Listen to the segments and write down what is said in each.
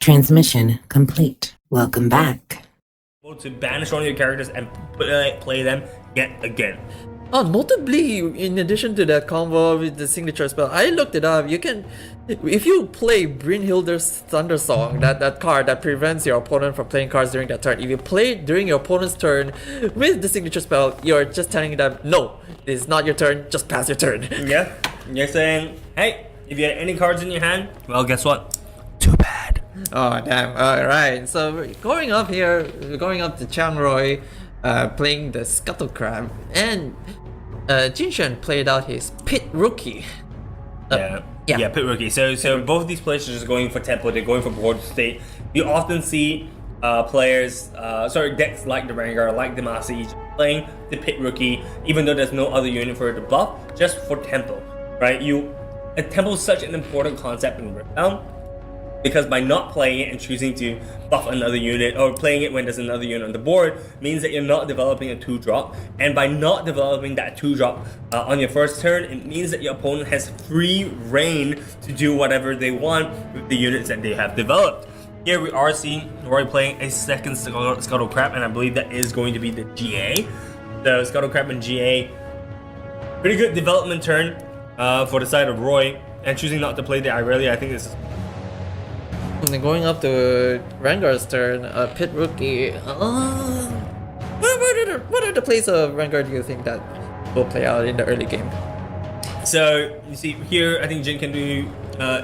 Transmission complete. Welcome back. To banish one of your characters and play them yet again. Notably, in addition to that combo with the signature spell, I looked it up. You can, if you play Brynhilder's Thunder Song, that card that prevents your opponent from playing cards during that turn. If you play during your opponent's turn with the signature spell, you're just telling them, no, this is not your turn, just pass your turn. Yeah, you're saying, hey, if you had any cards in your hand, well, guess what? Too bad. Oh, damn. Alright, so we're going up here, we're going up to Chiang Roy, playing the Scuttle Crab, and Jin Shuen played out his Pit Rookie. Yeah, Pit Rookie. So both of these players are just going for tempo, they're going for board state. You often see decks like the Rengar, like the Master Yi, playing the Pit Rookie, even though there's no other unit for it to buff, just for tempo, right? Tempo is such an important concept in Riftbound, because by not playing it and choosing to buff another unit or playing it when there's another unit on the board means that you're not developing a 2-drop, and by not developing that 2-drop on your first turn, it means that your opponent has free reign to do whatever they want with the units that they have developed. Here we are seeing Roy playing a second Scuttle Crab, and I believe that is going to be the GA. So Scuttle Crab and GA, pretty good development turn for the side of Roy, and choosing not to play the Irelia, I think this is going up to Rengar's turn, Pit Rookie. What are the plays of Rengar do you think that will play out in the early game? So you see here, I think Jin can do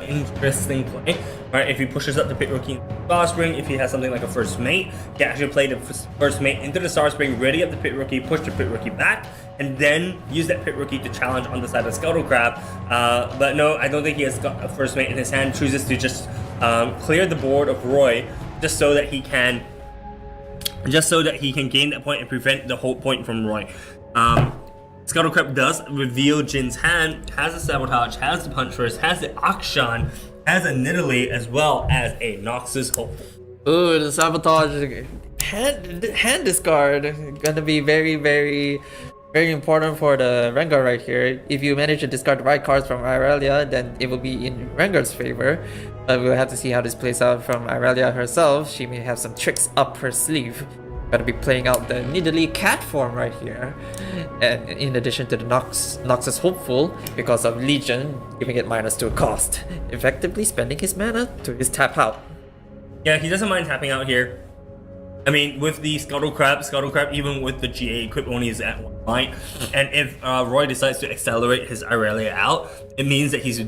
interesting play. Right, if he pushes up the Pit Rookie in Star Spring, if he has something like a First Mate, he can actually play the First Mate into the Star Spring, ready up the Pit Rookie, push the Pit Rookie back, and then use that Pit Rookie to challenge on the side of Scuttle Crab. But no, I don't think he has got a First Mate in his hand. Chooses to just clear the board of Roy, just so that he can gain that point and prevent the whole point from Roy. Scuttle Crab does reveal Jin's hand, has a Sabotage, has the Punch First, has the Akshan, has a Nidalee, as well as a Noxus Hopeful. Ooh, the Sabotage hand discard gonna be very, very, very important for the Rengar right here. If you manage to discard the right cards from Irelia, then it will be in Rengar's favor. But we'll have to see how this plays out from Irelia herself. She may have some tricks up her sleeve. Gotta be playing out the Nidalee cat form right here, and in addition to the Noxus Hopeful, because of Legion, giving it -2 cost, effectively spending his mana to his tap out. Yeah, he doesn't mind tapping out here. I mean, with the Scuttle Crab, even with the GA equip, only is at 1 light. And if Roy decides to accelerate his Irelia out, it means that he's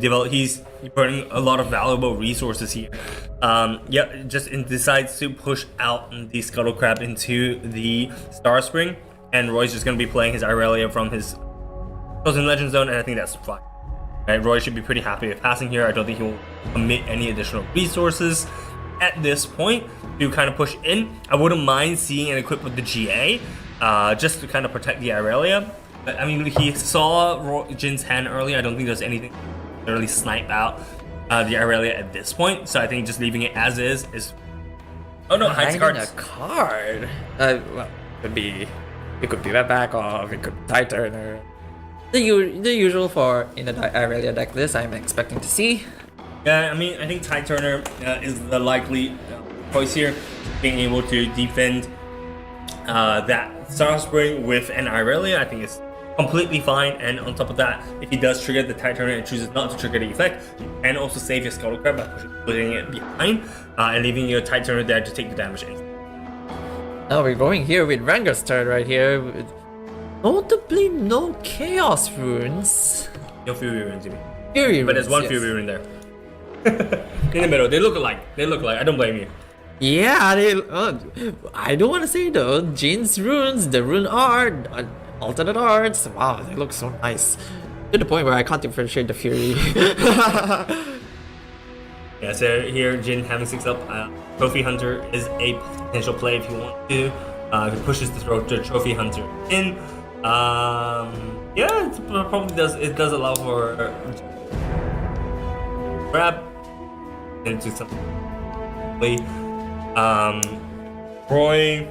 burning a lot of valuable resources here. Decides to push out the Scuttle Crab into the Star Spring, and Roy's just going to be playing his Irelia from his Chosen Legend Zone, and I think that's fine. Right, Roy should be pretty happy with passing here. I don't think he will commit any additional resources at this point to kind of push in. I wouldn't mind seeing an equip with the GA, just to kind of protect the Irelia. But I mean, he saw Jin's hand earlier. I don't think there's anything to really snipe out the Irelia at this point. So I think just leaving it as is. Oh no, hides cards. A card. Well, it could be that back off. It could be Tide Turner. The usual for in the Irelia deck list. I'm expecting to see. Yeah, I mean, I think Tide Turner is the likely choice here, being able to defend that Star Spring with an Irelia. I think it's completely fine, and on top of that, if he does trigger the Tide Turner and chooses not to trigger the effect, you can also save your Scuttle Crab by putting it behind and leaving your Tide Turner there to take the damage in. Now we're going here with Rengar's turn right here. Notably, no Chaos Runes. No Fury Runes, you mean? Fury Runes, but there's one yes. Fury Rune there. In the middle, they look alike. I don't blame you. Yeah, I don't want to say though. Jin's runes, the rune art, alternate arts. Wow, they look so nice. To the point where I can't differentiate the Fury. Yeah, so here Jin having 6 up. Trophy Hunter is a potential play if you want to. If he pushes the Trophy Hunter in. Yeah, it probably does. It does allow for grab into something. Roy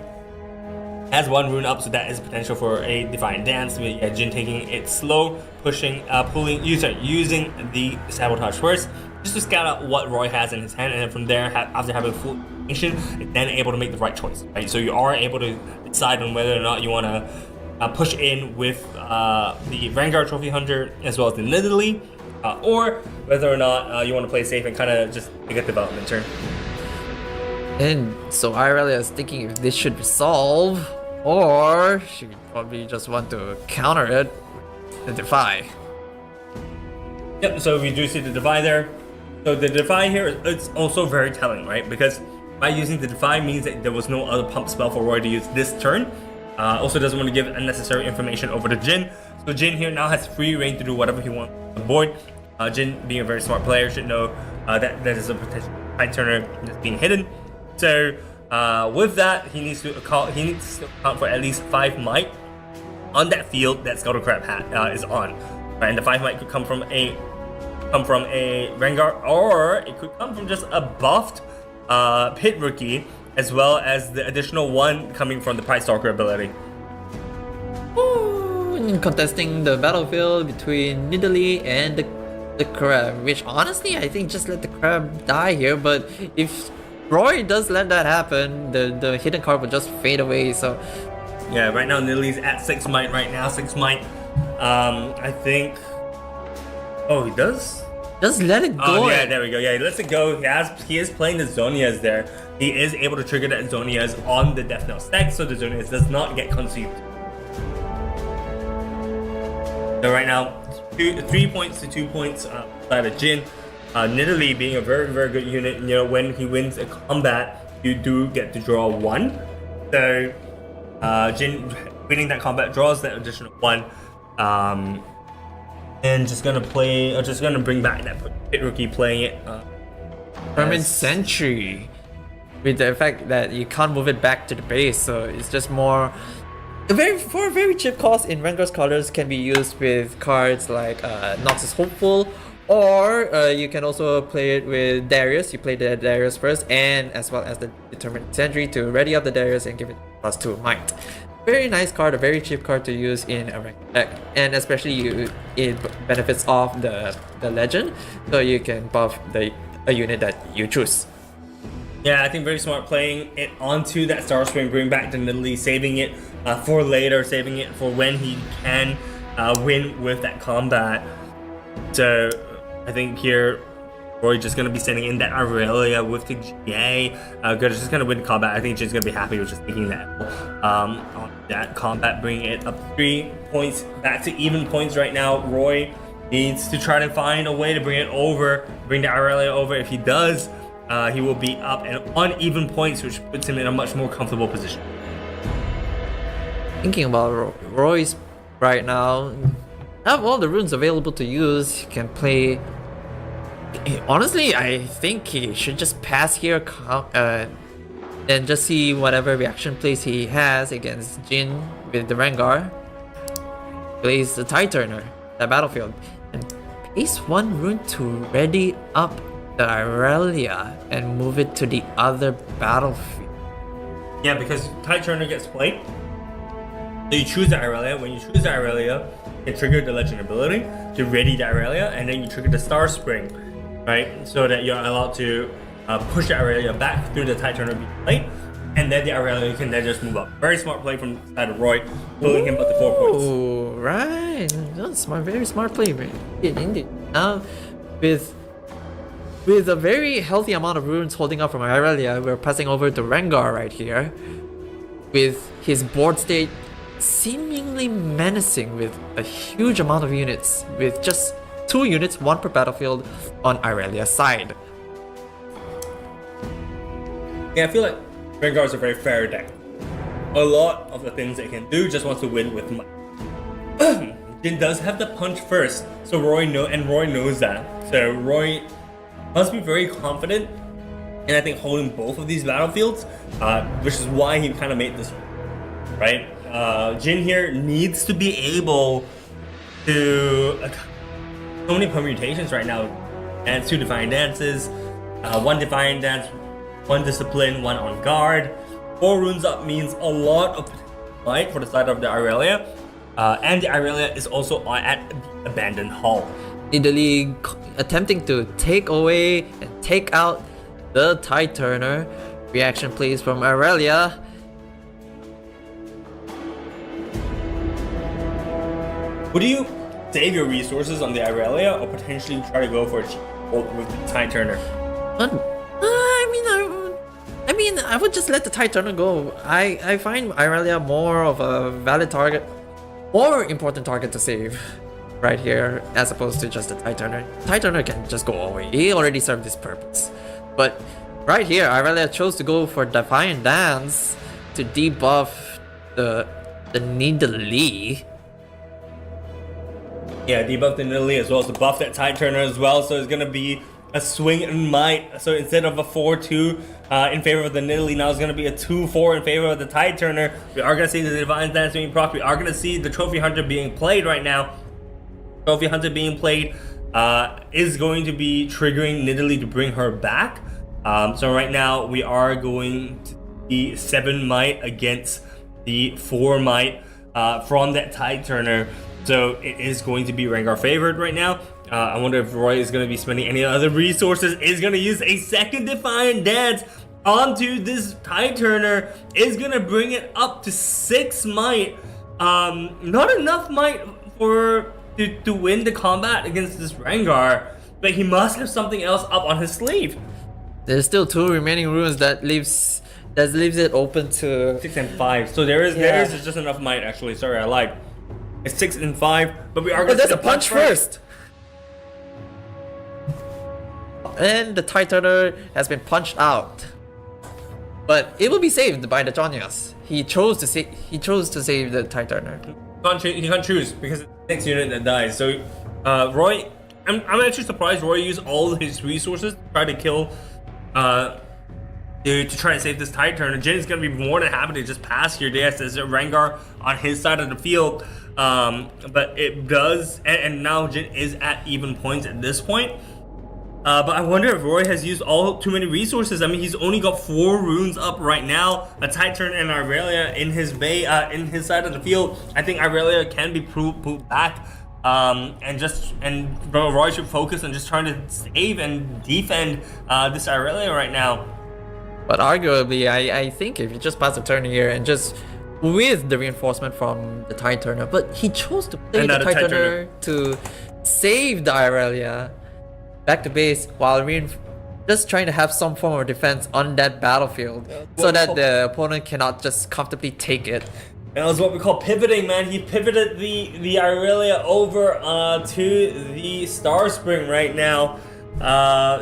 has 1 rune up, so that is potential for a Defiant Dance. With Jin taking it slow, pushing, using the Sabotage first, just to scout out what Roy has in his hand, and then from there, after having full information, it's then able to make the right choice, right? So you are able to decide on whether or not you want to push in with the Rengar Trophy Hunter as well as the Nidalee, or whether or not you want to play safe and kind of just take a development turn. And so Irelia is thinking if this should resolve, or she probably just want to counter it with the Defy. Yep, so we do see the Defy there. So the Defy here, it's also very telling, right? Because by using the Defy means that there was no other pump spell for Roy to use this turn. Also doesn't want to give unnecessary information over to Jin. So Jin here now has free reign to do whatever he wants on the board. Jin, being a very smart player, should know that is a potential high turner that's being hidden. So with that, he needs to account for at least 5 might on that field that Scuttle Crab hat is on. Right, and the 5 might could come from a Rengar, or it could come from just a buffed Pit Rookie, as well as the additional 1 coming from the Pride Stalker ability. Ooh, contesting the battlefield between Nidalee and the Crab, which honestly I think just let the Crab die here, but if Roy does let that happen, the hidden card will just fade away. So yeah, right now Nidalee's at 6 might right now, 6 might. I think. Oh, he does? Just let it go. Oh yeah, there we go. Yeah, he lets it go. He is playing the Zonias there. He is able to trigger that Zonias on the Death Knell stack, so the Zonias does not get consumed. So right now, 3 points to 2 points by the Jin. Nidalee being a very, very good unit. You know, when he wins a combat, you do get to draw 1. So Jin winning that combat draws that additional 1. And just gonna bring back that Pit Rookie playing it. Permanent Sentry, with the fact that you can't move it back to the base, so it's just more. For a very cheap cost in Rengar's colors can be used with cards like Noxus Hopeful, or you can also play it with Darius. You play the Darius first, and as well as the Determined Sentry to ready up the Darius and give it +2 might. Very nice card, a very cheap card to use in a ranked deck, and especially it benefits off the legend, so you can buff a unit that you choose. Yeah, I think very smart playing it onto that Star Spring, bring back the Nidalee, saving it for later, saving it for when he can win with that combat. So I think here Roy just gonna be sending in that Irelia with the GA. Just gonna win the combat. I think Jin's gonna be happy with just taking that on that combat, bringing it up 3 points back to even points right now. Roy needs to try to find a way to bring it over, bring the Irelia over. If he does, he will be up and on even points, which puts him in a much more comfortable position. Thinking about Roy's right now, have all the runes available to use. He can play. Honestly, I think he should just pass here and just see whatever reaction plays he has against Jin with the Rengar. Plays the Tide Turner, that battlefield, and place 1 rune to ready up the Irelia and move it to the other battlefield. Yeah, because Tide Turner gets played. So you choose the Irelia. When you choose the Irelia, you trigger the Legend ability to ready the Irelia, and then you trigger the Star Spring, right? So that you're allowed to push the Irelia back through the Tide Turner plate, and then the Irelia can then just move up. Very smart play from the side of Roy, pulling him up to 4 points. Oh, right. That's smart, very smart play, man. Indeed. Now, with a very healthy amount of runes holding up from Irelia, we're passing over to Rengar right here, with his board state seemingly menacing with a huge amount of units, with just 2 units, 1 per battlefield on Irelia's side. Yeah, I feel like Rengar is a very fair deck. A lot of the things they can do just wants to win with might. Jin does have the punch first, so Roy knows that. So Roy must be very confident, and I think holding both of these battlefields, which is why he kind of made this, right? Jin here needs to be able to so many permutations right now, and 2 Defiant Dances, 1 Defiant Dance, 1 Discipline, 1 on guard. 4 runes up means a lot of might for the side of the Irelia. And the Irelia is also at the abandoned hall. Italy attempting to take away and take out the Tide Turner. Reaction please from Irelia. Would you save your resources on the Irelia or potentially try to go for a cheap ult with the Tide Turner? I would just let the Tide Turner go. I find Irelia more of a valid target, more important target to save right here as opposed to just the Tide Turner. Tide Turner can just go away. He already served his purpose. But right here, Irelia chose to go for Defiant Dance to debuff the Nidalee. Yeah, debuff the Nidalee as well as to buff that Tide Turner as well. So it's gonna be a swing and might. So instead of a 4-2 in favor of the Nidalee, now it's gonna be a 2-4 in favor of the Tide Turner. We are gonna see the Divine Dance being proc. We are gonna see the Trophy Hunter being played right now. Trophy Hunter being played is going to be triggering Nidalee to bring her back. So right now we are going to be 7 might against the 4 might from that Tide Turner. So it is going to be Rengar favored right now. I wonder if Roy is going to be spending any other resources. Is going to use a second Defiant Dance onto this Tide Turner. Is going to bring it up to 6 might. Not enough might to win the combat against this Rengar, but he must have something else up on his sleeve. There's still 2 remaining runes that leaves it open to 6 and 5. So there is just enough might actually. Sorry, I lied. It's 6 and 5, but we are going to there's a punch first. And the Tide Turner has been punched out. But it will be saved by the Jonyas. He chose to save the Tide Turner. He can't choose because it's the next unit that dies. So Roy, I'm actually surprised Roy used all his resources to try to kill to try and save this Tide Turner. Jin is going to be more than happy to just pass here. Yes, there's a Rengar on his side of the field. But it does, and now Jin is at even points at this point. But I wonder if Roy has used too many resources. I mean, he's only got 4 runes up right now. A Tide Turner and Irelia in his in his side of the field. I think Irelia can be pulled back. And Roy should focus on just trying to save and defend this Irelia right now. But arguably, I think if you just pass the turn here and just with the reinforcement from the Tide Turner, but he chose to play the Tide Turner to save the Irelia back to base while just trying to have some form of defense on that battlefield so that the opponent cannot just comfortably take it. And that was what we call pivoting, man. He pivoted the Irelia over to the Star Spring right now.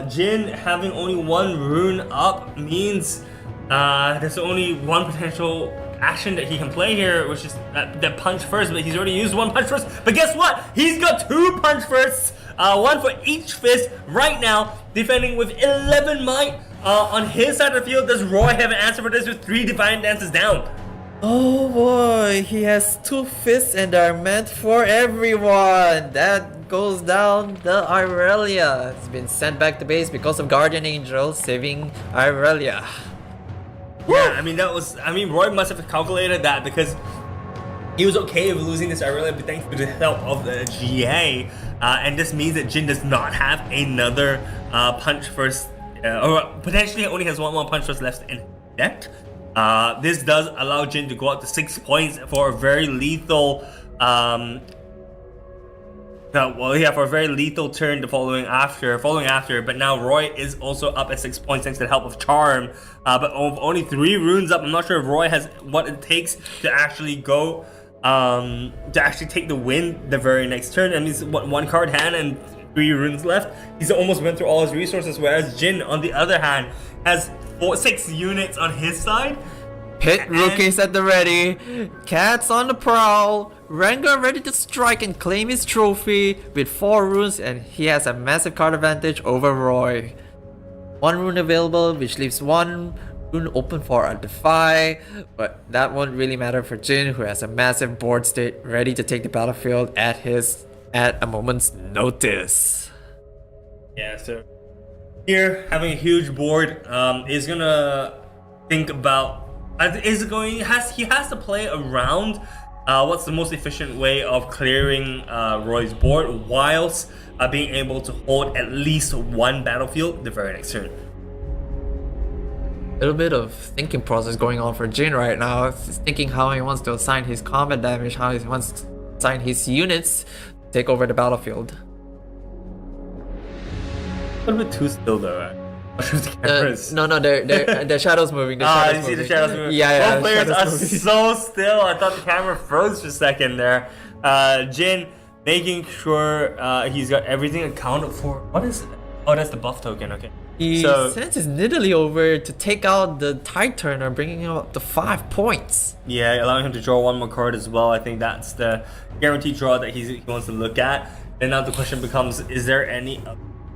Jin having only 1 rune up means there's only 1 potential action that he can play here, which is that punch first, but he's already used 1 punch first. But guess what? He's got 2 punch firsts, 1 for each fist right now, defending with 11 might on his side of the field. Does Roy have an answer for this with 3 Defiant Dances down? Oh boy, he has 2 fists and they're meant for everyone. That goes down the Irelia. It's been sent back to base because of Guardian Angel saving Irelia. Yeah, Roy must have calculated that because he was okay with losing this Irelia, but thanks to the help of the GA. And this means that Jin does not have another punch first, or potentially only has one more punch first left in deck. This does allow Jin to go up to 6 points for a very lethal for a very lethal turn to following after, but now Roy is also up at 6 points thanks to the help of Charm. But only 3 runes up. I'm not sure if Roy has what it takes to actually go to actually take the win the very next turn. I mean, it's 1 card hand and 3 runes left. He's almost went through all his resources, whereas Jin on the other hand has 6 units on his side. Pit rookies at the ready, cats on the prowl, Rengar ready to strike and claim his trophy with 4 runes, and he has a massive card advantage over Roy. 1 rune available, which leaves 1 rune open for a Defy, but that won't really matter for Jin, who has a massive board state ready to take the battlefield at a moment's notice. Yeah, so here having a huge board is gonna think about He has to play around what's the most efficient way of clearing Roy's board whilst being able to hold at least one battlefield the very next turn. A little bit of thinking process going on for Jin right now. He's thinking how he wants to assign his combat damage, how he wants to assign his units to take over the battlefield. A little bit too still though, right? No, the shadows moving. You see the shadows moving? Yeah. Both players are so still. I thought the camera froze for a second there. Jin making sure he's got everything accounted for. What is it? Oh, that's the buff token, okay. He sends his Nidalee over to take out the Tide Turner, bringing him up to 5 points. Yeah, allowing him to draw one more card as well. I think that's the guaranteed draw that he wants to look at. And now the question becomes, is there any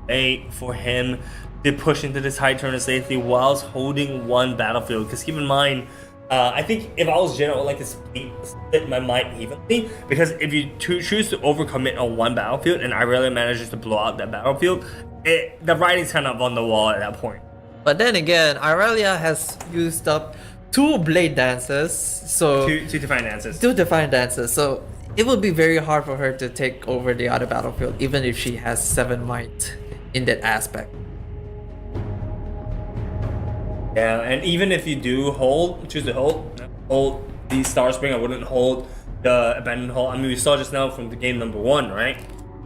way for him to push into this Tide Turner safely whilst holding one battlefield? Because keep in mind, I think if I was Jin, I would like to split my might evenly. Because if you choose to overcommit on one battlefield and Irelia manages to blow out that battlefield, the writing's kind of on the wall at that point. But then again, Irelia has used up 2 Blade Dances, so... Two Defiant Dances. 2 Defiant Dances, so it would be very hard for her to take over the other battlefield, even if she has 7 might in that aspect. Yeah, and even if you do choose to hold the Star Spring, I wouldn't hold the Abandoned Hall. I mean, we saw just now from the game number 1, right?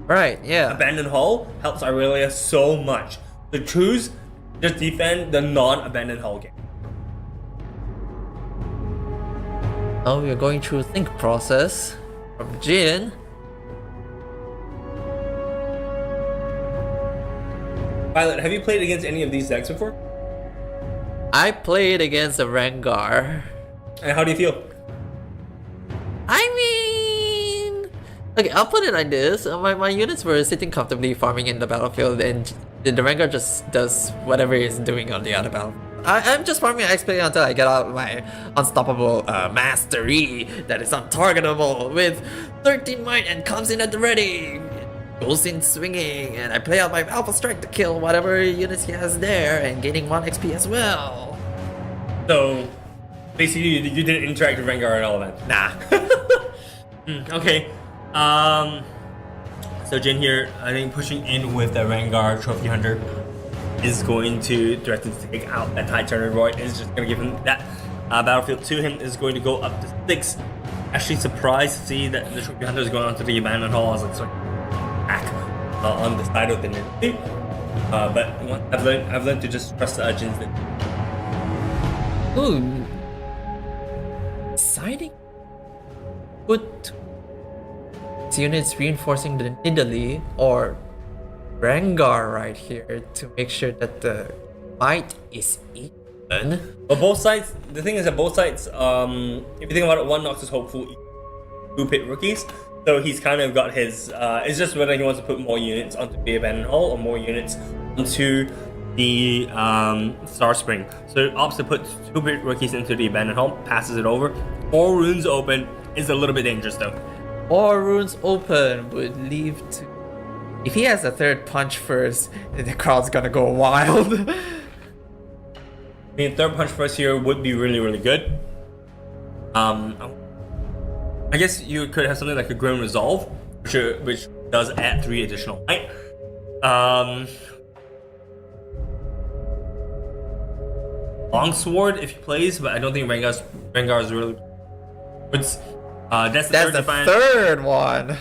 Right, yeah. Abandoned Hall helps Irelia so much. So choose, just defend the non-Abandoned Hall game. Now we're going through think process from Jin. Violet, have you played against any of these decks before? I played against a Rengar. And how do you feel? I mean... Okay, I'll put it like this. My units were sitting comfortably farming in the battlefield, and the Rengar just does whatever he's doing on the other battlefield. I'm just farming XP until I get out my unstoppable mastery that is untargetable with 13 might and comes in at the ready. Goes in swinging, and I play out my Alpha Strike to kill whatever units he has there and gaining 1 XP as well. So, basically, you didn't interact with Rengar at all then? Nah. Okay. So Jin here, I think pushing in with the Rengar Trophy Hunter is going to threaten to take out that Tide Turner. Roy is just going to give him that battlefield to him. Is going to go up to 6. Actually surprised to see that the Trophy Hunter is going onto the Abandoned Hall. I was like, back on the side of the Nimue. But I've learned to just trust Jin's. Ooh. Deciding put units reinforcing the Nidalee or Rengar right here to make sure that the might is even. But both sides, the thing is that both sides, if you think about it, one knocks his hopeful 2 pit rookies. So he's kind of got his, it's just whether he wants to put more units onto the Abandoned Hall or more units onto the Star Spring. So it opts to put 2 pit rookies into the Abandoned Hall, passes it over. 4 runes open is a little bit dangerous though. 4 runes open would leave to... If he has a 3rd punch first, then the crowd's gonna go wild. I mean, 3rd punch first here would be really, really good. I guess you could have something like a Grim Resolve, which does add 3 additional might. Longsword if he plays, but I don't think Rengar is really. That's the third one.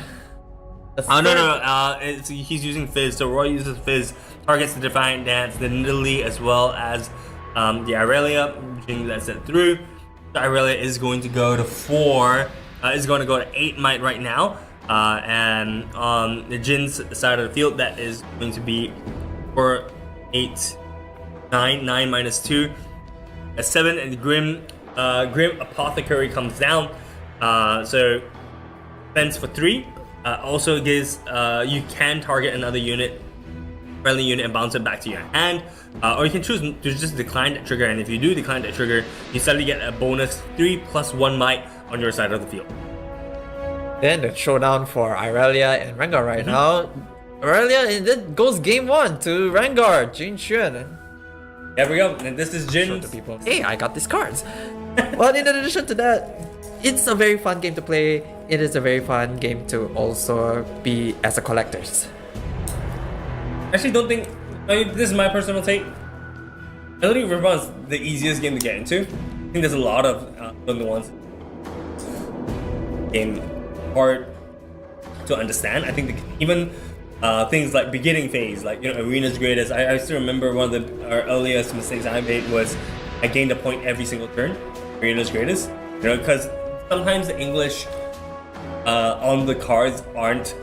No. He's using Fizz. So Roy uses Fizz, targets the Defiant Dance, the Nidalee, as well as the Irelia. Jin lets it through. The Irelia is going to go to 4. Is going to go to 8 might right now. And on the Jin's side of the field, that is going to be 4, 8, 9 minus 2, a 7, and the Grim Apothecary comes down. So fence for 3. Also gives you can target another friendly unit, and bounce it back to your hand. Or you can choose to just decline that trigger, and if you do decline that trigger, you suddenly get a bonus 3 plus 1 might on your side of the field. Then the showdown for Irelia and Rengar right now. Irelia, and that goes game 1 to Rengar, Jin Shuen. There we go, and this is Jin. Show the people, hey, I got these cards. Well, in addition to that, it's a very fun game to play. It is a very fun game to also be as a collectors. I actually don't think. I mean, this is my personal take. I don't think Riftbound is the easiest game to get into. I think there's a lot of other ones. Game hard to understand. I think even things like beginning phase, like Arena's Greatest. I still remember one of the earliest mistakes I made was I gained a point every single turn. Arena's Greatest, because sometimes the English on the cards aren't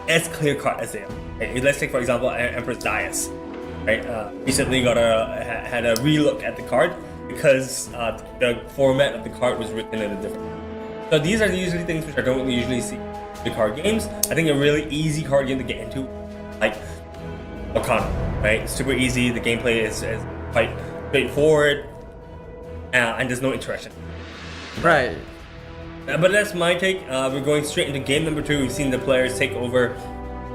as clear cut as they are. Right? Let's take for example Empress Dais. Right, recently had a relook at the card because the format of the card was written in a different way. So these are usually things which I don't usually see in the card games. I think a really easy card game to get into, like Arcana, right? It's super easy. The gameplay is quite straightforward, and there's no interaction. Right. But that's my take. We're going straight into game number 2. We've seen the players take over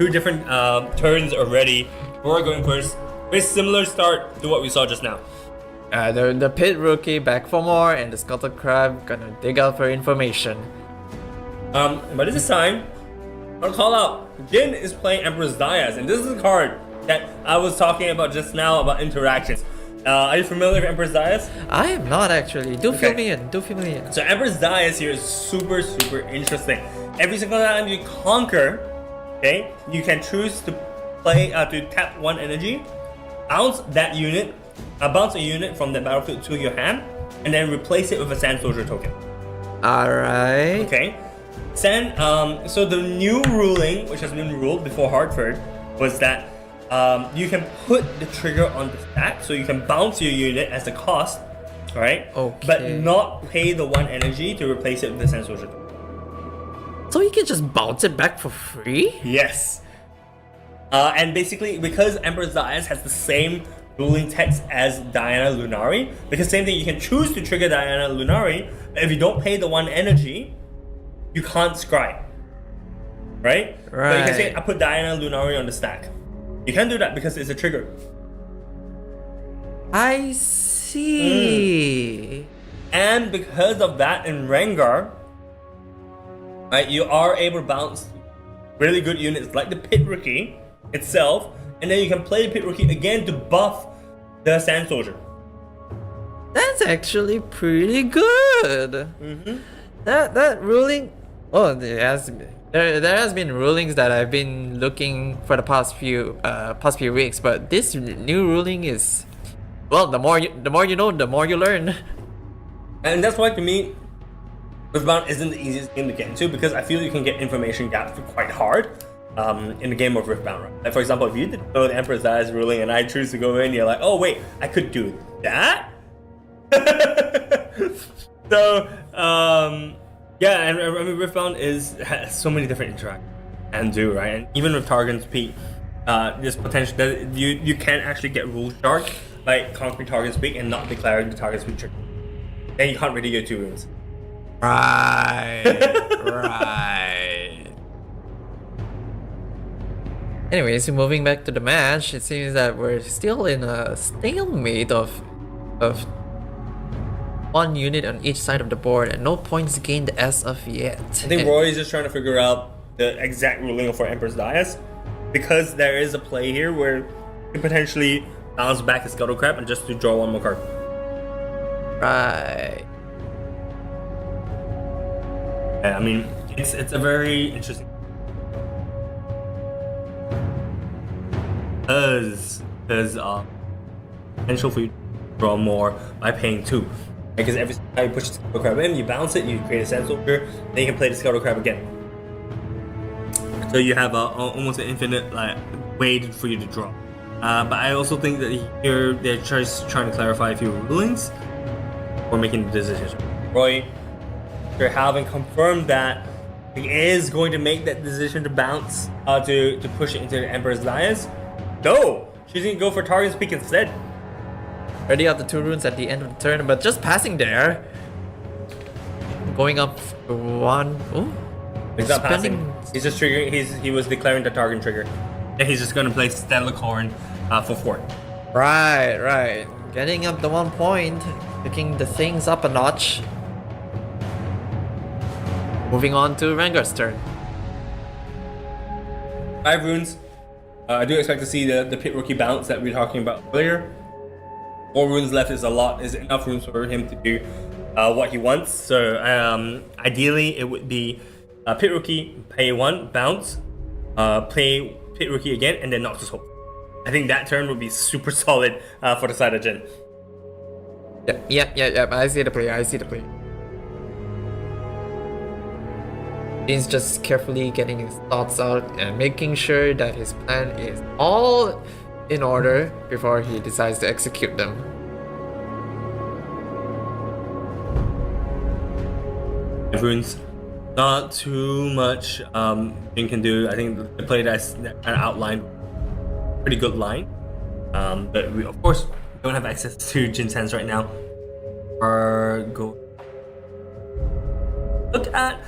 2 different turns already. We're going first. Very similar start to what we saw just now. The pit rookie back for more, and the scuttle crab gonna dig out for information. But this time, I'll call out. Jin is playing Empress Dais, and this is a card that I was talking about just now about interactions. Are you familiar with Empress Dais? I am not actually. Do fill me in. So Empress Dais here is super interesting. Every single time you conquer, okay, you can choose to play to tap 1 energy, bounce a unit from the battlefield to your hand, and then replace it with a Sand Soldier token. Alright. Okay. So the new ruling, which has been ruled before Hartford, was that you can put the trigger on the stack, so you can bounce your unit as a cost, right? Okay. But not pay the 1 energy to replace it with the Sand Soldier token. So you can just bounce it back for free? Yes. And basically, because Empress Dais has the same ruling text as Diana Lunari, because same thing, you can choose to trigger Diana Lunari, but if you don't pay the 1 energy, you can't scry. Right? But you can say, I put Diana Lunari on the stack. You can't do that because it's a trigger. I see. And because of that, in Rengar, right, you are able to bounce really good units like the Pit Rookie itself, and then you can play the Pit Rookie again to buff the Sand Soldier. That's actually pretty good. That ruling. Oh, there has been rulings that I've been looking for the past few weeks, but this new ruling is, well, the more you know, the more you learn. And that's why, to me, Riftbound isn't the easiest game to get into, because I feel you can get information gaps quite hard in the game of Riftbound. Right? Like, for example, if you didn't know the Empress Dais ruling and I choose to go in, you're like, oh wait, I could do that? So, yeah, and I mean, Riftbound has so many different interactions and do, right? And even with Targon's Peak, there's potential that you can actually get rule shard by conquering Targon's Peak and not declaring the Targon's Peak trigger. Then you can't really get 2 runes. Right. Anyways, moving back to the match, it seems that we're still in a stalemate of 1 unit on each side of the board and no points gained as of yet. I think Roy is just trying to figure out the exact ruling for Empress Dais, because there is a play here where you can potentially bounce back his Scuttle Crab and just to draw 1 more card. Right. Yeah, I mean, it's a very interesting. There's potential for you to draw more by paying 2. Because every time you push the Scuttle Crab in, you bounce it, you create a Sand Soldier, then you can play the Scuttle Crab again. So you have almost an infinite way for you to draw. But I also think that here they're just trying to clarify a few rulings before making the decisions. Roy, after having confirmed that he is going to make that decision to bounce to push it into the Emperor's Dais. No! She's going to go for Targon's Peak instead. Already out the 2 runes at the end of the turn, but just passing there. Going up to 1. Ooh. He's not passing. He's just triggering. He was declaring the Targon trigger. And he's just going to play Stellarcorn for 4. Right. getting up the 1 point, picking the things up a notch. Moving on to Rengar's turn. 5 runes. I do expect to see the pit rookie bounce that we were talking about earlier. 4 runes left is enough runes for him to do what he wants. So ideally it would be pit rookie, pay 1, bounce, play pit rookie again, and then Noctis Hope. I think that turn would be super solid for the side of Jin. Yeah. I see the play. Jin's just carefully getting his thoughts out and making sure that his plan is all in order before he decides to execute them. Runes, not too much Jin can do. I think the play that kind of outlined pretty good line, but we of course don't have access to Jin's hands right now. Or go look at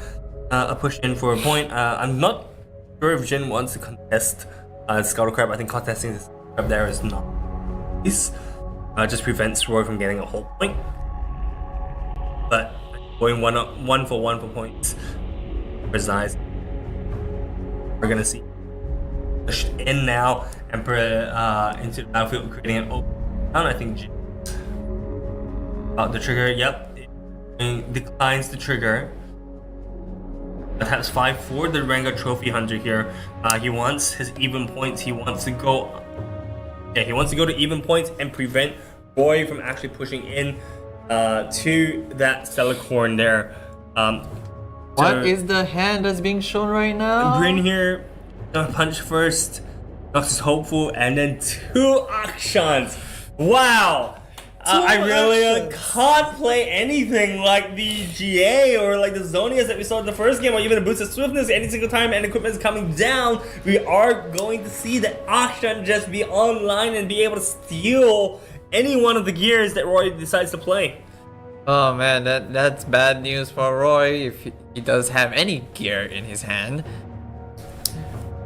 a push in for a point. I'm not sure if Jin wants to contest Scuttle Crab. I think contesting this crab there is not this. Just prevents Roy from getting a whole point. But going one for points precise. We're gonna see pushed in now and into the battlefield, creating an open down. I think Jin about the trigger. Yep, it declines the trigger. That's 5 for the Rengar Trophy Hunter here. He wants his even points. He wants to go to even points and prevent Roy from actually pushing in to that Stellar Corn there. What is the hand that's being shown right now? Bryn here, punch first, Noctis Hopeful, and then 2 actions. Wow! Irelia can't play anything like the GA or like the Zonias that we saw in the first game, or even the Boost of Swiftness. Any single time and equipment is coming down, we are going to see the action just be online and be able to steal any one of the gears that Roy decides to play. Oh man, that's bad news for Roy if he does have any gear in his hand.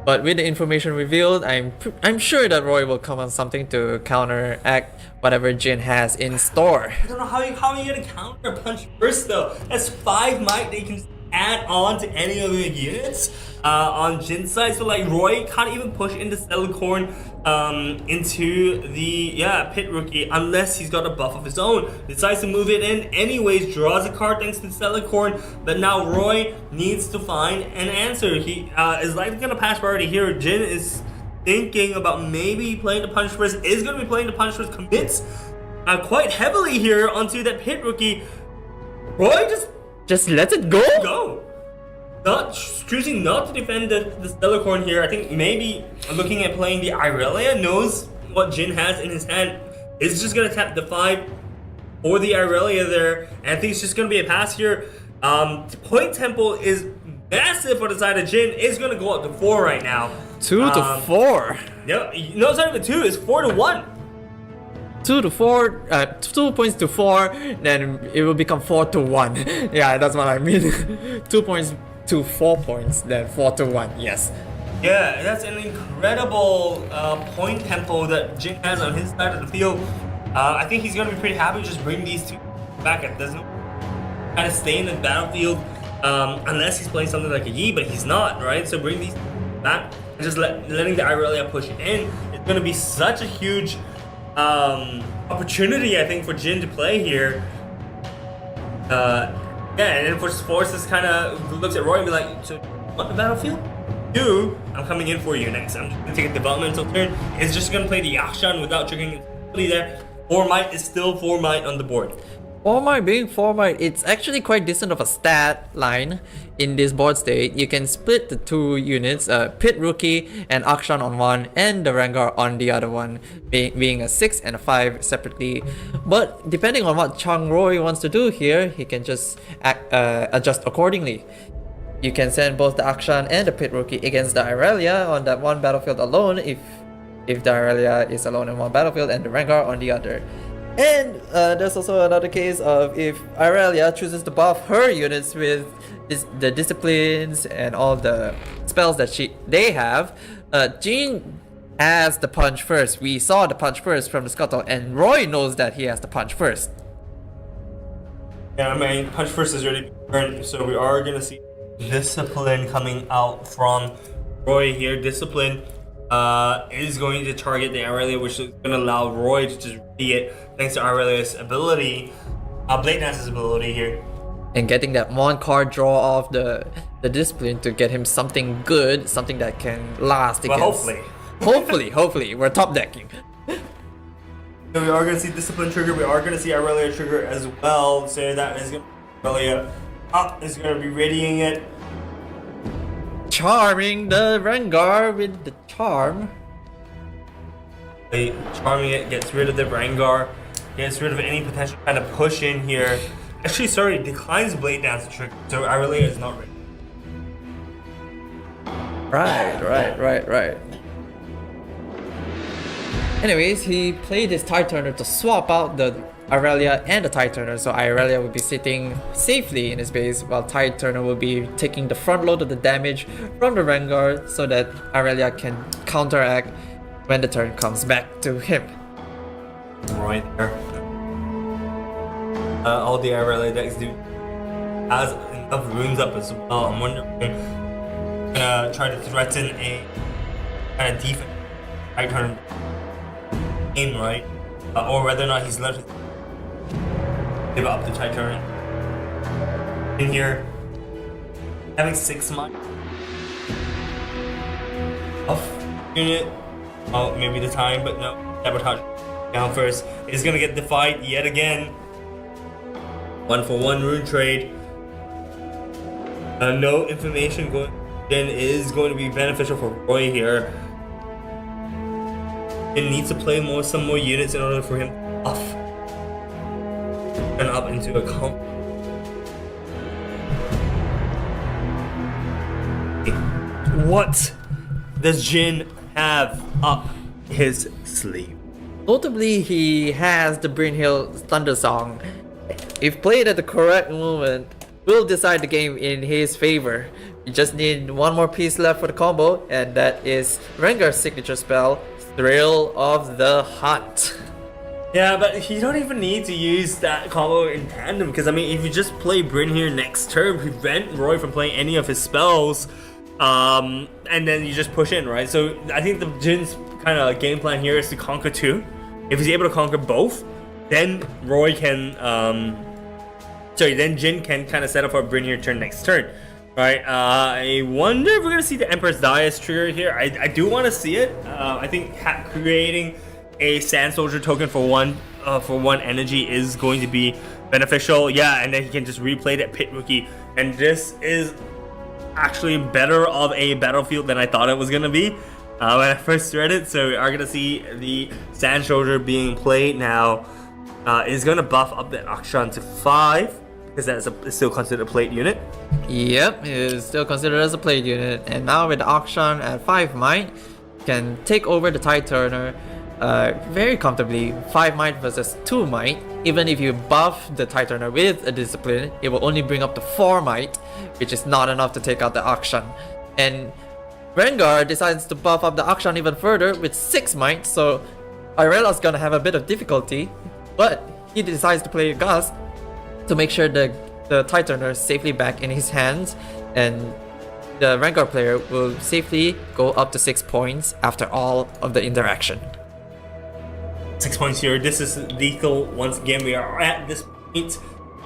But with the information revealed, I'm sure that Roy will come on something to counteract whatever Jin has in store. I don't know how are you gonna counter punch first though. That's 5 might that you can add on to any of the units on Jin's side. So like Roy can't even push into Stellarcorn into the pit rookie unless he's got a buff of his own. Decides to move it in anyways, draws a card thanks to Stellarcorn, but now Roy needs to find an answer. He is likely gonna pass priority here. Jin is thinking about maybe playing the punch first, is gonna be playing the punch first, commits quite heavily here onto that pit rookie. Roy just let it go. Choosing not to defend the Stellarcorn here. I think maybe looking at playing the Irelia, knows what Jin has in his hand. Is just gonna tap the 5 for the Irelia there, and I think it's just gonna be a pass here. Point tempo is massive for the side of Jin. It's gonna go up to 4 right now. 2 to 4. No, it's not even 2. It's 4 to 1. 2 to 4, 2 points to 4, then it will become 4 to 1. Yeah, that's what I mean. 2 points to 4 points, then 4 to 1. Yes. Yeah, that's an incredible point tempo that Jin has on his side of the field. I think he's gonna be pretty happy to just bring these 2 back. There's no kind of stay in the battlefield unless he's playing something like a Yi, but he's not, right? So bring these back and just letting the Irelia push in. It's gonna be such a huge opportunity, I think, for Jin to play here. And then Forces kind of looks at Roy and be like, so what the battlefield? I'm coming in for you next. I'm just gonna take a developmental turn. It's just gonna play the Yakshan without triggering ability there. 4 might is still 4 might on the board. 4 might being 4 might, it's actually quite decent of a stat line in this board state. You can split the 2 units, Pit Rookie and Akshan on one, and the Rengar on the other one, being a 6 and a 5 separately. But depending on what Chiang Roy wants to do here, he can just adjust accordingly. You can send both the Akshan and the Pit Rookie against the Irelia on that one battlefield alone, if the Irelia is alone in one battlefield and the Rengar on the other. And there's also another case of if Irelia chooses to buff her units with the disciplines and all the spells that they have, Jin has the punch first. We saw the punch first from the scuttle, and Roy knows that he has the punch first. Yeah, I mean, punch first is already earned, so we are gonna see discipline coming out from Roy here. Discipline is going to target the Irelia, which is going to allow Roy to just read it thanks to Irelia's ability, Blade Dance's ability here. And getting that one card draw off the discipline to get him something good, something that can last against. Well, hopefully, we're top decking. So we are going to see discipline trigger. We are going to see Irelia trigger as well. So that is going to be Irelia up. Is going to be readying it. Charming the Rengar with the charm. Charming it, gets rid of the Rengar, gets rid of any potential kind of push in here. Actually, sorry, declines Blade Dance trigger. So Irelia is not ready. Right. Anyways, he played his Tide Turner to swap out the Irelia and the Tide Turner, so Irelia will be sitting safely in his base while Tide Turner will be taking the front load of the damage from the Rengar so that Irelia can counteract when the turn comes back to him. Right there. All the Irelia decks do has enough runes up as well. I'm wondering gonna try to threaten a kind of defense Tide Turner game, right? Or whether or not he's left give up the Tide Turner. In here, having 6 months off unit. Oh, maybe the time, but no. Sabotage down first is gonna get defied yet again. 1-for-1 rune trade. No information going in is going to be beneficial for Roy here. It needs to play some more units in order for him to off and up into a comp. What does Jin have up his sleeve? Notably, he has the Brynhild Thunder Song. If played at the correct moment, will decide the game in his favor. We just need one more piece left for the combo, and that is Rengar's signature spell, Thrill of the Hunt. Yeah, but you don't even need to use that combo in tandem, because I mean, if you just play Bryn here next turn, prevent Roy from playing any of his spells, and then you just push in, right? So I think the Jin's kind of game plan here is to conquer 2. If he's able to conquer both, then Roy can, then Jin can kind of set up for a Bryn here turn next turn, right? I wonder if we're gonna see the Emperor's Dais trigger here. I do want to see it. I think creating a Sand Soldier token for one energy is going to be beneficial. Yeah, and then he can just replay that Pit Rookie, and this is actually better of a battlefield than I thought it was gonna be when I first read it. So we are gonna see the Sand Soldier being played now. Is gonna buff up the Akshan to 5 because that's still considered a plate unit. Yep, it is still considered as a plate unit, and now with the Akshan at 5 might, can take over the Tide Turner very comfortably. 5 might versus 2 might. Even if you buff the Tide Turner with a discipline, it will only bring up to 4 might, which is not enough to take out the Akshan. And Rengar decides to buff up the Akshan even further with 6 might, so Irelia's gonna have a bit of difficulty, but he decides to play Gust to make sure the Tide Turner is safely back in his hands, and the Rengar player will safely go up to 6 points after all of the interaction. 6 points here. This is lethal. Once again, we are at this point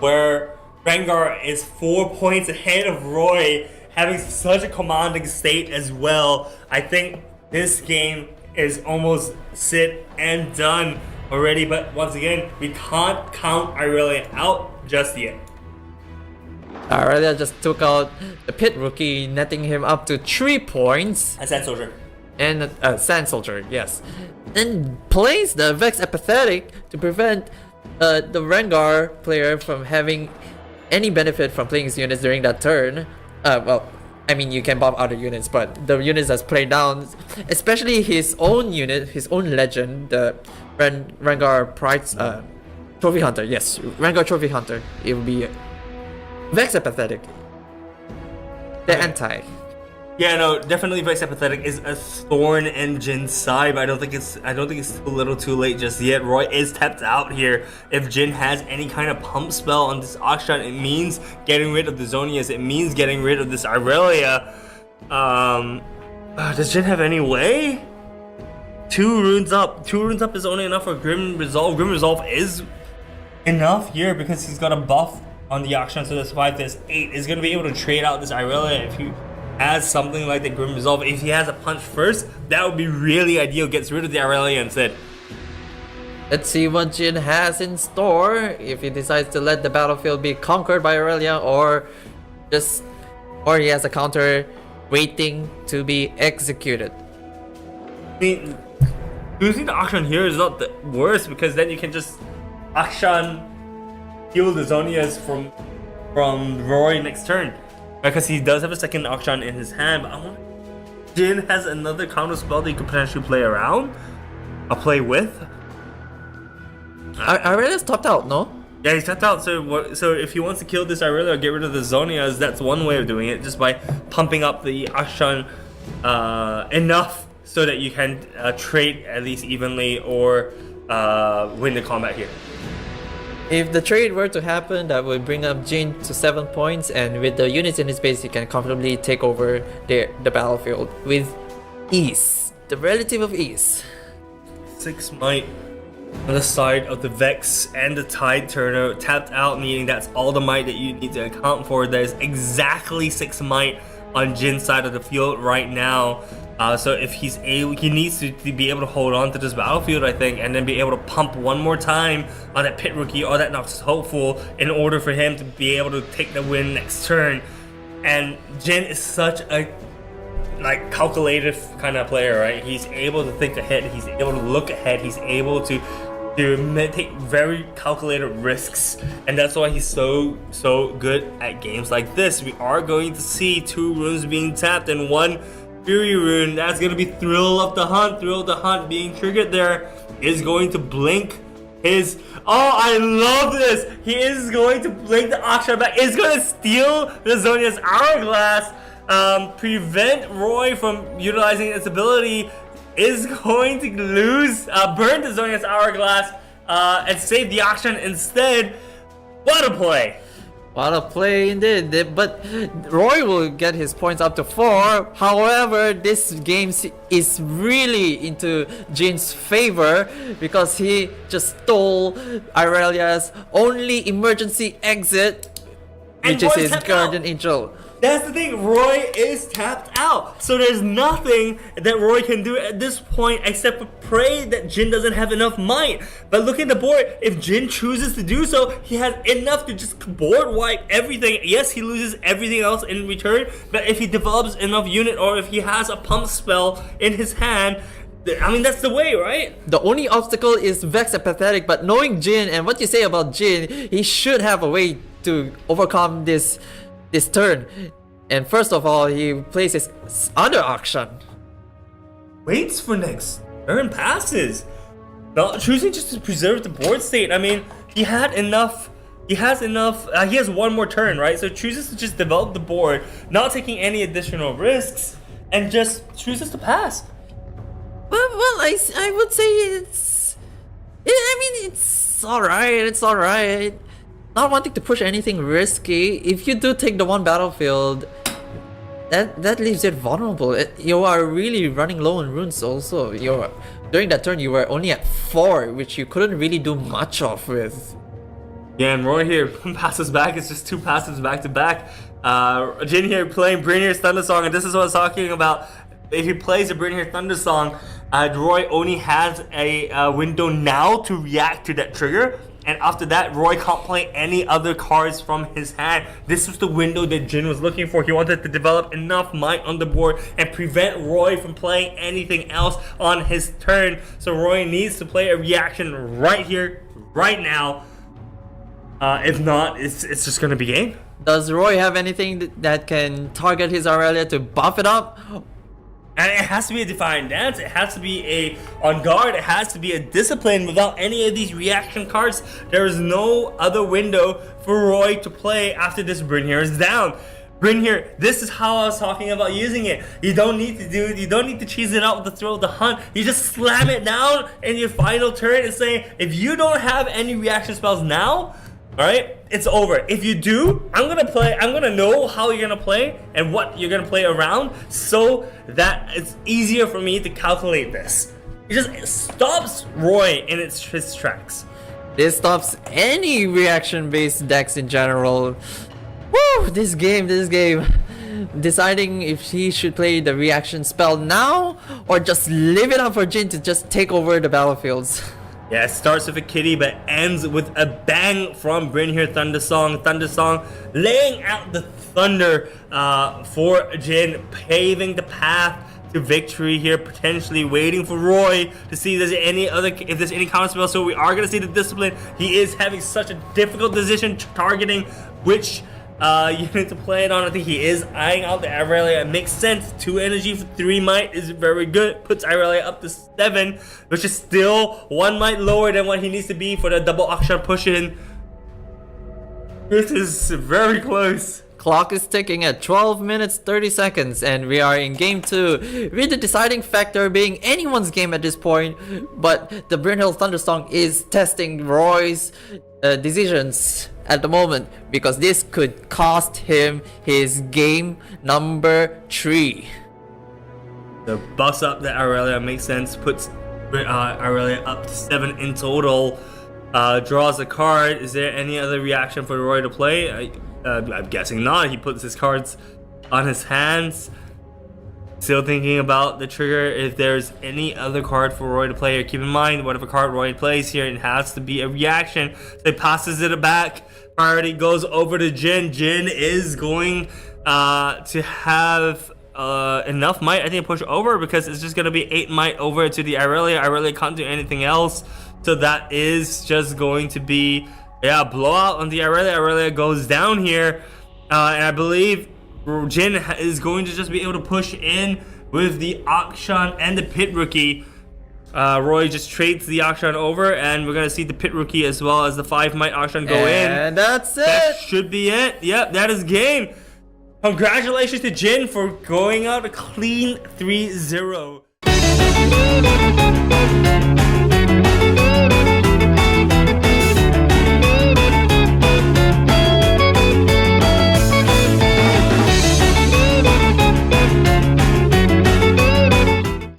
where Rengar is 4 points ahead of Roy, having such a commanding state as well. I think this game is almost sit and done already, but once again, we can't count Irelia out just yet. Irelia just took out the Pit Rookie, netting him up to 3 points. A Sand Soldier. And Sand Soldier, yes. And plays the Vex Apathetic to prevent the Rengar player from having any benefit from playing his units during that turn. Well, I mean, you can buff other units, but the units that's played down, especially his own unit, his own legend, the Rengar Pride Trophy Hunter. Yes, Rengar Trophy Hunter. It will be Vex Apathetic. The anti. Yeah, no, definitely Vex Apathetic is a thorn in Jin's side, but I don't think it's too little too late just yet. Roy is tapped out here. If Jin has any kind of pump spell on this Akshan, it means getting rid of the Zonias, it means getting rid of this Irelia. Does Jin have any way? 2 runes up. 2 runes up is only enough for Grim Resolve. Grim Resolve is enough here because he's got a buff on the Akshan, so that's 5, that's 8. Is gonna be able to trade out this Irelia if he has something like the Grim Resolve. If he has a punch first, that would be really ideal. Gets rid of the Irelia instead. Let's see what Jin has in store. If he decides to let the battlefield be conquered by Irelia, or he has a counter waiting to be executed. I mean, losing the Akshan here is not the worst because then you can just Akshan heal the Zonias from Roy next turn. Because he does have a second Akshan in his hand, but I want Jin has another counter spell that you could potentially play around. Play with. Irelia's topped out, no? Yeah, he's tapped out. So if he wants to kill this Irelia or get rid of the Zonias, that's one way of doing it, just by pumping up the Akshan enough so that you can trade at least evenly or win the combat here. If the trade were to happen, that would bring up Jin to 7 points, and with the units in his base, he can comfortably take over the battlefield with ease. The relative of ease. 6 might on the side of the Vex and the Tide Turner. Tapped out, meaning that's all the might that you need to account for. There's exactly 6 might on Jin's side of the field right now. So if he's able, he needs to be able to hold on to this battlefield, I think, and then be able to pump one more time on that Pit Rookie or that Nox Hopeful in order for him to be able to take the win next turn. And Jin is such a calculative kind of player, right? He's able to think ahead, he's able to look ahead, he's able to take very calculated risks, and that's why he's so good at games like this. We are going to see 2 runes being tapped and 1 Fury rune. That's going to be Thrill of the Hunt. Thrill of the Hunt being triggered there is going to blink his... Oh, I love this! He is going to blink the Akshan back. It's going to steal the Zonia's Hourglass, prevent Roy from utilizing its ability, is going to lose, burn the Zonia's Hourglass, and save the Akshan instead. What a play! What a play indeed. But Roy will get his points up to 4. However, this game is really into Jin's favor because he just stole Irelia's only emergency exit, which is his Guardian Angel. That's the thing, Roy is tapped out. So there's nothing that Roy can do at this point except for pray that Jin doesn't have enough might. But look at the board, if Jin chooses to do so, he has enough to just board wipe everything. Yes, he loses everything else in return, but if he develops enough unit or if he has a pump spell in his hand, I mean, that's the way, right? The only obstacle is Vex Apathetic, but knowing Jin and what you say about Jin, he should have a way to overcome this turn. And first of all, he plays his other Akshan. Waits for next turn passes. Not choosing just to preserve the board state. I mean, he has enough. He has 1 more turn, right? So chooses to just develop the board, not taking any additional risks, and just chooses to pass. Well, I would say it's alright. It's alright. Not wanting to push anything risky. If you do take the 1 battlefield, that leaves it vulnerable. You are really running low on runes also. During that turn you were only at 4, which you couldn't really do much of with. Yeah, and Roy here passes back. It's just 2 passes back to back. Jin here playing Brynhir's Thunder Song, and this is what I was talking about. If he plays a Brynhir Thunder Song, Roy only has a window now to react to that trigger. And after that, Roy can't play any other cards from his hand. This was the window that Jin was looking for. He wanted to develop enough might on the board and prevent Roy from playing anything else on his turn. So Roy needs to play a reaction right here, right now. If not, it's just going to be game. Does Roy have anything that can target his Irelia to buff it up? And it has to be a Defiant Dance, it has to be a On Guard, it has to be a Discipline. Without any of these reaction cards, there is no other window for Roy to play after this Brynhir is down. Bryn here, this is how I was talking about using it. You don't need to cheese it out with the throw of the hunt. You just slam it down in your final turn and say, if you don't have any reaction spells now, alright, it's over. If you do, I'm gonna know how you're gonna play and what you're gonna play around so that it's easier for me to calculate this. It just stops Roy in his tracks. This stops any reaction-based decks in general. Woo! This game. Deciding if he should play the reaction spell now or just leave it up for Jin to just take over the battlefields. Yeah, it starts with a kitty but ends with a bang from Bryn here. Thundersong laying out the thunder for Jin, paving the path to victory here, potentially waiting for Roy to see if there's any counter spell. So we are going to see the discipline. He is having such a difficult decision targeting which unit to play it on. I think he is eyeing out the Irelia. It makes sense. 2 energy for 3 might is very good. Puts Irelia up to 7, which is still 1 might lower than what he needs to be for the double Akshan push in. This is very close. Clock is ticking at 12 minutes 30 seconds and we are in game 2 with the deciding factor being anyone's game at this point, but the Brynhild Thundersong is testing Roy's decisions at the moment because this could cost him his game number 3. The bust up the Irelia makes sense, puts Irelia up to 7 in total, draws a card. Is there any other reaction for Roy to play? I'm guessing not. He puts his cards on his hands. Still thinking about the trigger. If there's any other card for Roy to play here, keep in mind whatever card Roy plays here, it has to be a reaction. So he passes it back. Priority goes over to Jin. Jin is going to have enough might, I think, push over because it's just going to be 8 might over to the Irelia. Irelia can't do anything else. So that is just going to be blowout on the Irelia. Irelia goes down here, and I believe Jin is going to just be able to push in with the Akshan and the Pit Rookie. Roy just trades the Akshan over, and we're gonna see the Pit Rookie as well as the 5 might Akshan go in. And that's it. That should be it. Yep, that is game. Congratulations to Jin for going out a clean 3-0.